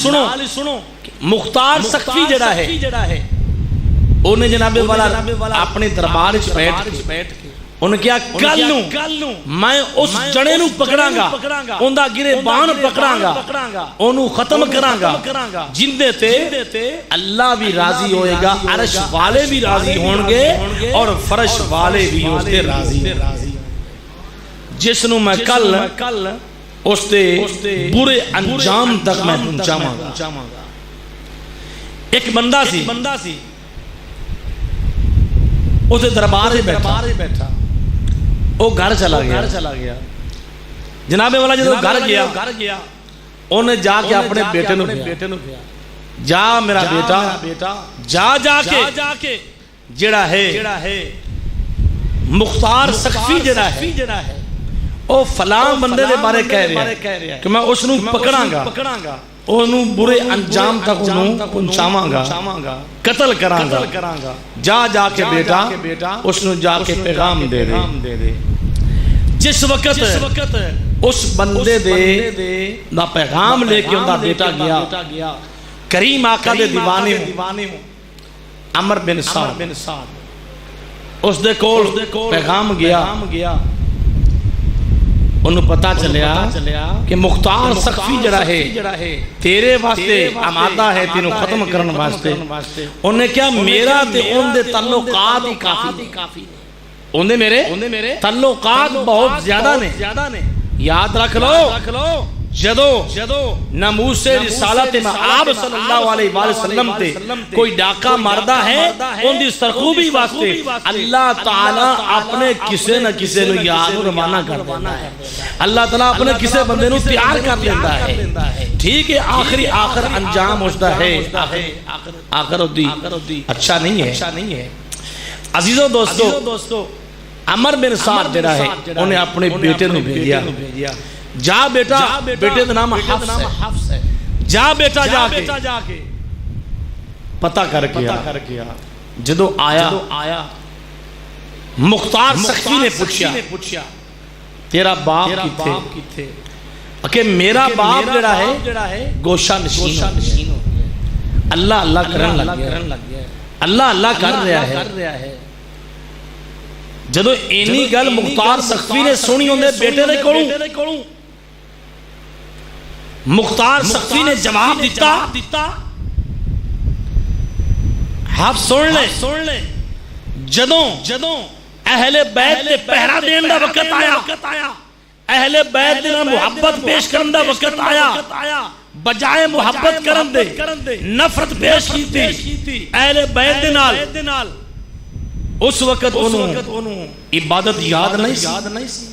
سنو مختار سقفی جڑا ہے انہیں جناب والا اپنے دربار وچ بیٹھ کے انہیں کیا کل نوں میں اس جڑے نوں پکڑاں گا اوندا گریبان پکڑاں گا اونوں ختم کراں گا جندے تے اللہ بھی راضی ہوئے گا، عرش والے بھی راضی ہون گے اور فرش والے بھی اس تے راضی جس نوں میں کل اس تے برے انجام تک میں پہنچاواں گا۔ ایک بندہ سی اس دربار سے بیٹھا وہ گھر چلا گیا جناب والا جب گھر گیا انہیں جا کے اپنے بیٹے نو کہا جا میرا بیٹا جا کے جڑا ہے مختار سقفی جڑا ہے او فلاں بندے دے بارے کہہ رہا ہے کہ میں اس نو پکڑاں گا انہوں برے انجام تک انہوں پہنچاواں گا، قتل کراں گا۔ جا کے بیٹا اس نو جا کے پیغام دے دے۔ جس وقت اس بندے دے دا پیغام لے کے انہا بیٹا گیا کریم آقا دے دیوانے عمر بن سعد اس دے کول پیغام گیا انہوں پتا چلیا کہ مختار سقفی جڑا ہے تیرے واسطے آمادہ ہے تینوں ختم کرن واسطے۔ انہیں کیا میرا تے ان دے تعلقات ہی کافی انہیں میرے تعلقات بہت زیادہ نے، یاد رکھ لو جدو ناموس رسالت مآب صلی اللہ علیہ وآلہ وسلم تے کوئی ڈاکہ مردہ ہے ان دی سرخوبی واسطے اللہ تعالیٰ اپنے کسے نہ کسے نو یاد روانہ کر دینا ہے، اللہ تعالیٰ اپنے کسے بندے نو تیار کر دیتا ہے۔ ٹھیک ہے آخر انجام ہوتا ہے، آخر ہوتی اچھا نہیں ہے۔ عزیزو دوستو عمر بن سعد جڑا ہے انہیں اپنے بیٹے نو بھیجیا جا بیٹا، بیٹے دا نام حفص ہے، جا بیٹا جا کے پتہ کر کے جدو آیا مختار سقفی نے پوچھیا تیرا باپ کتھے؟ کہ میرا باپ جڑا ہے گوشہ نشین ہو گیا، اللہ کرن لگ گیا، اللہ کر رہا ہے۔ جدو اینی گل مختار سقفی نے سنی ہوندے بیٹے نے کولوں مختار سقفی نے جواب دیتا حفص سن لے جدوں اہل بیت تے پہرا دین دا وقت آیا، اہل بیت دے محبت پیش کرن دا وقت آیا، بجائے محبت کرن دے نفرت پیش کیتی اہل بیت دے نال، اس وقت انہوں عبادت یاد نہیں سی،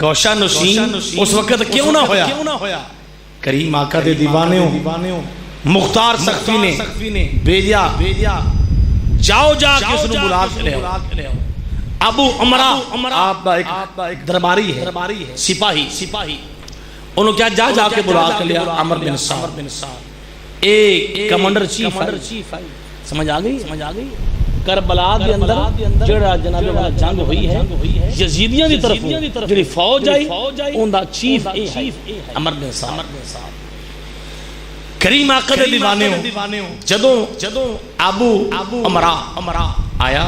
گوشہ نشین اس وقت کیوں نہ ہویا؟ کریم آقا دے دیوانیوں مختار سقفی نے بھیجیا جاؤ جا کے اس نے بلا کے لے آؤ۔ ابو عمرہ آپ ایک درباری ہے، سپاہی انہوں کیا جا کے بلا کے لے آؤ عمر بن سعد، ایک کمانڈر چیف ہے، سمجھ آ گئی؟ کربلا دے اندر جڑا جناب والا جنگ ہوئی ہے یزیدیاں دی طرف جڑی فوج آئی اون دا چیف عمر بن سعد۔ کریم آقا دے دیوانیوں جدوں ابو عمرہ آیا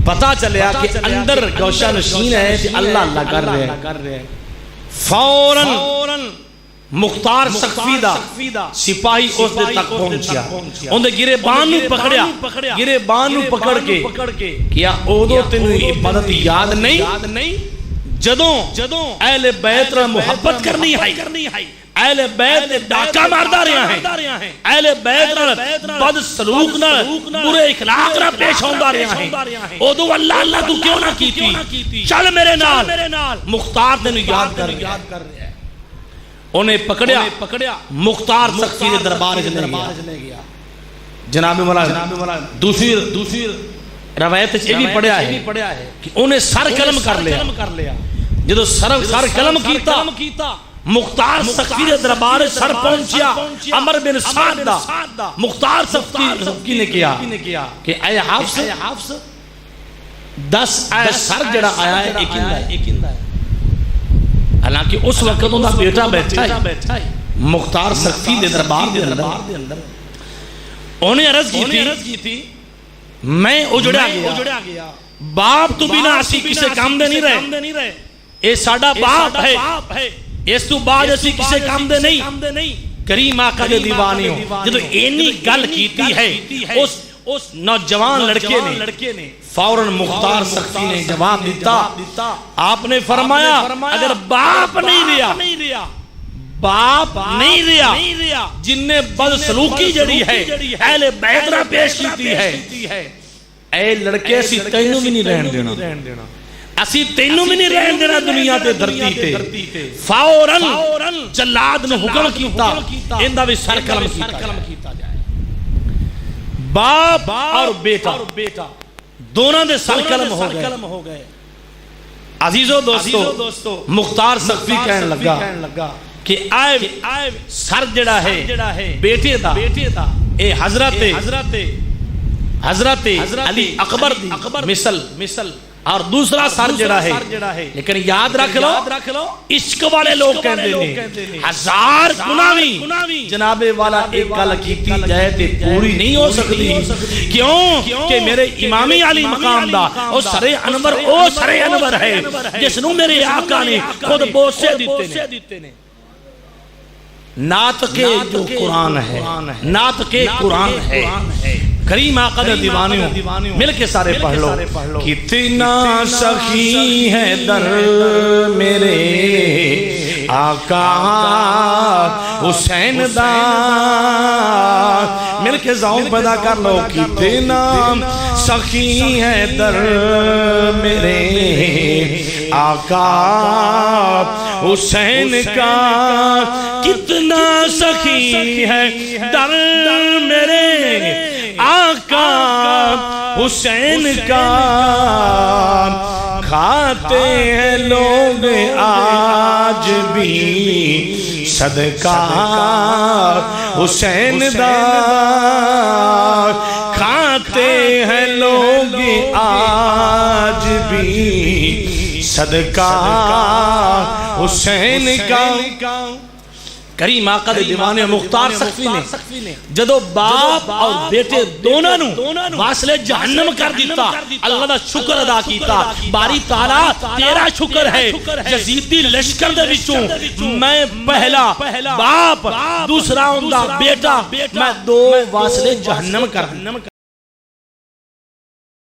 پتا چلیا کہ اندر گوشہ نشین ہے کہ اللہ کر رہے ہیں، فوراً مختار سقفی دا سپاہی اس دے تک پہنچیا، ان دے گریبان نو پکڑ کے کیا اودو تینو عبادت یاد نہیں؟ جدوں اہل بیت را محبت کرنی ہے، اہل بیت ڈاکہ ماردہ رہا ہیں، اہل بیت را بد سلوک نہ برے اخلاق را پیش ہوندہ رہا ہیں، اودو اللہ تو کیوں نہ کیتی؟ چل میرے نال مختار تینو یاد کر رہا ہے۔ انہیں پکڑیا مختار سقفی نے دربار لے گیا۔ جناب مولا دوسری روایت یہ بھی پڑھیا ہے کہ انہیں سر قلم کر لیا، جدو سر قلم کیتا مختار سقفی نے دربار سر پہنچیا عمر بن سعد دا، مختار سقفی نے کیا کہ اے حفص 10 سر جڑا آیا ہے ایک اندہ ہے، حالانکہ اس وقت انہا بیٹا بیٹھا ہے مختار سخفی دے دربار دے اندر انہیں عرض کی تھی میں اجڑا گیا باپ تو بنا اسی کسے کام دے نہیں رہے اے ساڈا باپ ہے اس تو بعد اسی کسے کام دے نہیں کریم آقا دے دیوانیوں جدو اینی گل کیتی ہے اس نوجوان لڑکے نے فوراً مختار سخفی نے جواب دیتا آپ نے فرمایا اگر باپ نہیں رہا باپ نہیں رہا جن نے بدسلوکی جڑی ہے اہل بیت نہ پیش کیتی ہے اے لڑکے اسی تینوں بھی نہیں رہن دینا اسی تینوں بھی نہیں رہن دینا دنیا تے دھرتی تے فوراً جلاد نے حکم کیتا اندہ بھی سر قلم کیتا جائے باپ اور بیٹا دونوں دے سر قلم ہو گئے عزیزو دوستو مختار سخفی کہنے لگا کہ آئے سر جڑا ہے بیٹے دا اے حضرت علی اکبر مثل اور دوسرا سر جڑا ہے لیکن یاد رکھ لو عشق والے لوگ کہندے نے ہزار گناوی جناب والا ایک گل کیتی جائے تے پوری نہیں ہو سکتی کیوں کہ میرے امامی علی مقام دا او سر انور ہے جس نو میرے آقا نے خود بوسے دیتے نے نعت کے جو قرآن ہے نعت کے قرآن ہے کریم آقا دے دیوانیوں مل کے سارے پڑھ لو کتنا سخی ہے در میرے آقا حسین دا مل کے ذوق پیدا کر لو کتنا سخی ہے در میرے آقا حسین کا کتنا سخی ہے در میرے آقا حسین کا کھاتے ہیں لوگ آج بھی صدقہ حسین دا کھاتے ہیں لوگ آج بھی صدقہ حسین کا کریم آقا دے دیوانے مختار سخفی نے جدو باپ اور بیٹے دونوں واصلے جہنم کر دیتا اللہ دا شکر ادا کیتا باری تعالیٰ تیرا شکر ہے یزیدی لشکر دے وچوں میں پہلا باپ دوسرا اندہ بیٹا میں دو واصلے جہنم کر